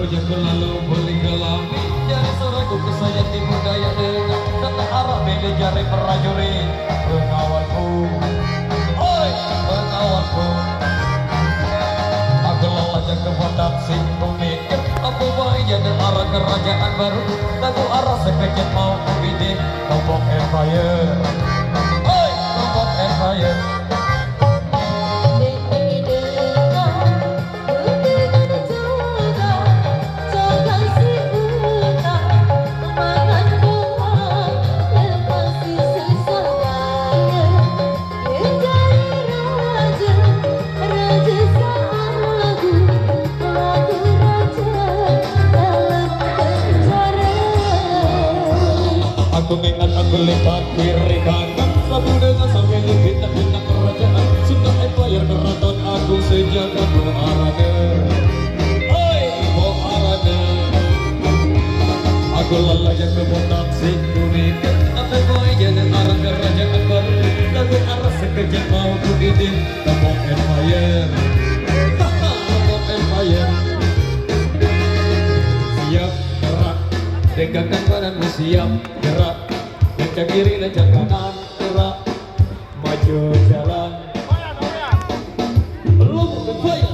jago lalu beli gelami jari soraku kesayati budaya dengan kata arah beli jari prajurit pengawalku oi pengawalku aku lelajak ke bodak sing memikir apa baik jadi arah kerajaan baru lagu arah sekejap mau ku ide Lombok Empire oi Lombok Empire. Aku ingat aku lihat kiri kanan lalu dengan sambil bintang-bintang kerajaan suka empire keraton aku sejagat berarade oi berarade aku lelajak ke botak sing kuning apa boy jadi arah kerajaan baru lalu arah sekejap mau ku ide Lombok Empire Lombok Empire siap gerak tegakkan badanmu siap gerak lencang kiri lencang kanan gerak maju jalan belum fire